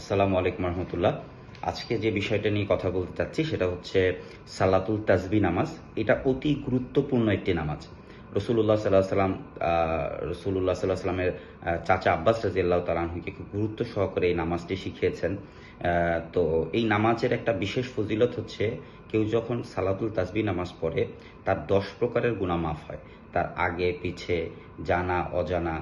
আসসালামু আলাইকুম রহমতুল্লাহ। আজকে যে বিষয়টা নিয়ে কথা বলতে চাচ্ছি সেটা হচ্ছে সালাতুল তাসবি নামাজ। এটা অতি গুরুত্বপূর্ণ একটি নামাজ। রসুল্লাহ সাল্লাহ সাল্লাম রসুল্লাহ সাল্লাহ সাল্লামের চাচা আব্বাস রাদিয়াল্লাহু তাআলা আনহুকে খুব গুরুত্ব সহকারে এই নামাজটি শিখিয়েছেন। তো এই নামাজের একটা বিশেষ ফজিলত হচ্ছে কেউ যখন সালাতুল তাসবি নামাজ পড়ে তার 10 প্রকারের গুনাহ মাফ হয়। তার আগে পিছে, জানা অজানা,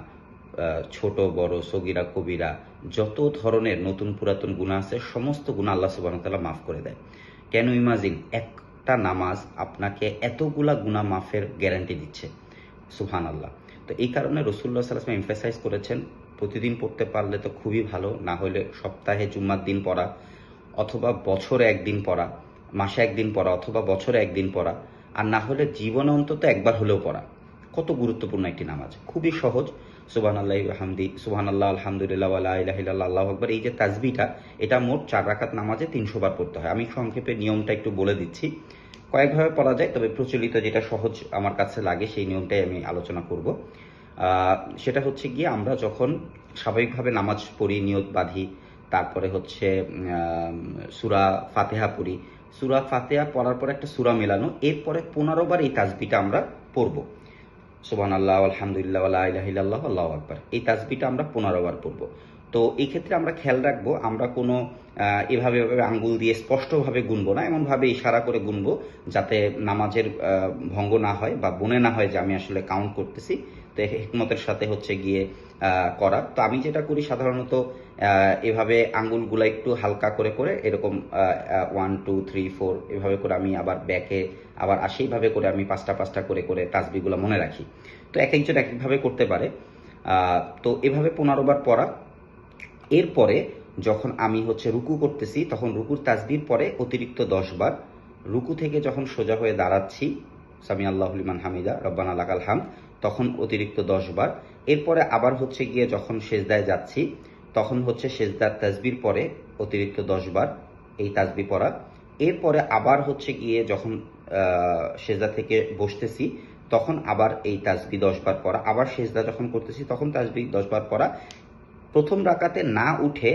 ছোট বড়, সগীরা কবিরা, যত ধরনের নতুন পুরাতন গুনাহ আছে সমস্ত গুনাহ আল্লাহ সুবহানাহু ওয়া তাআলা মাফ করে দেয়। ক্যান ইউ ইমাজিন একটা নামাজ আপনাকে এতগুলা গুনাহ মাফের গ্যারান্টি দিচ্ছে। সুবহানাল্লাহ। তো এই কারণে রাসূলুল্লাহ সাল্লাল্লাহু আলাইহি ওয়াসাল্লাম এমফাসাইজ করেছেন প্রতিদিন পড়তে পারলে তো খুবই ভালো, না হলে সপ্তাহে জুম্মার দিন পড়া, অথবা বছরে একদিন পড়া, মাসে একদিন পড়া, অথবা বছরে একদিন পড়া, আর না হলে জীবনে অন্তত একবার হলেও পড়া। কত গুরুত্বপূর্ণ একটি নামাজ, খুবই সহজ। সুবহানাল্লাহি ওয়া হামদি, সুবহানাল্লাহ, আলহামদুলিল্লাহ, ওয়া লা ইলাহা ইল্লাল্লাহ, আল্লাহু আকবার। এই যে তাসবিহটা, এটা মোট 4 রাকাত নামাজে 300 বার পড়তে হয়। আমি সংক্ষেপে নিয়মটা একটু বলে দিচ্ছি। কয়েকভাবে পড়া যায়, তবে প্রচলিত যেটা সহজ আমার কাছে লাগে সেই নিয়মটাই আমি আলোচনা করব। সেটা হচ্ছে গিয়ে আমরা যখন স্বাভাবিকভাবে নামাজ পড়ি, নিয়ত বাঁধি, তারপরে হচ্ছে সূরা ফাতিহা পড়ি। সূরা ফাতিহা পড়ার পর একটা সূরা মেলানো, এরপরে 15 বার এই তাসবিহটা আমরা পড়ব। সুবহানাল্লাহ, আলহামদুলিল্লাহ, ওয়া লা ইলাহা ইল্লাল্লাহ, আল্লাহু আকবার। এই তাসবিহটা আমরা 15 বার পড়ব। তো এই ক্ষেত্রে আমরা খেয়াল রাখবো, আমরা কোনো এভাবে এভাবে আঙ্গুল দিয়ে স্পষ্টভাবে গুনবো না, এমনভাবে ইশারা করে গুনবো যাতে নামাজের ভঙ্গ না হয় বা মনে না হয় যে আমি আসলে কাউন্ট করতেছি। তো হিকমতের সাথে হচ্ছে গিয়ে করা। তো আমি যেটা করি সাধারণত এভাবে আঙ্গুলগুলা একটু হালকা করে করে এরকম 1 2 3 4 এভাবে করে আমি আবার ব্যাকে আবার সেইভাবে করে আমি পাঁচটা পাঁচটা করে করে তাসবিহগুলো মনে রাখি। তো এক একজন এক একভাবে করতে পারে। তো এভাবে 15 বার পড়া। এরপরে যখন আমি হচ্ছে রুকু করতেছি তখন রুকুর তাসবিহর পরে অতিরিক্ত 10 বার, রুকু থেকে যখন সোজা হয়ে দাঁড়াচ্ছি সামি আল্লাহু লিমান হামিদা রব্বানা লাকাল হামদ, তখন অতিরিক্ত 10 বার। এরপরে আবার হচ্ছে গিয়ে যখন সেজদায় যাচ্ছি তখন হচ্ছে সেজদার তাসবিহর পরে অতিরিক্ত 10 বার এই তাসবিহ পড়া। এরপরে আবার হচ্ছে গিয়ে যখন সেজদা থেকে বসতেছি তখন আবার এই তাসবিহ 10 বার পড়া, আবার সেজদা যখন করতেছি তখন তাসবিহ 10 বার পড়া। প্রথম রাকাতে না উঠে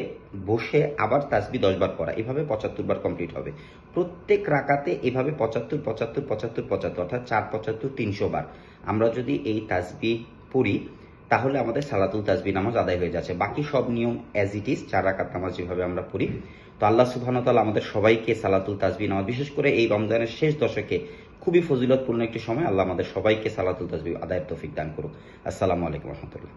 বসে আবার তাসবিহ 10 বার পড়া, এভাবে 75 বার কমপ্লিট হবে। প্রত্যেক রাকাতে এভাবে 75 75 75 75 অর্থাৎ 4 75 300 বার আমরা যদি এই তাসবিহ পড়ি তাহলে আমাদের সালাতুল তাসবিহ নামাজ আদায় হয়ে যাচ্ছে। বাকি সব নিয়ম অ্যাজ ইট ইজ 4 রাকাত নামাজ যেভাবে আমরা পড়ি। তো আল্লাহ সুবহানাহু ওয়া তাআলা আমাদের সবাইকে সালাতুল তাসবিহ নামাজ, বিশেষ করে এই রমজানের শেষ দশকে খুবই ফজিলতপূর্ণ একটি সময়, আল্লাহ আমাদের সবাইকে সালাতুল তাসবিহ আদায়ের তৌফিক দান করুক। আসসালামু আলাইকুম রহমতুল্লাহ।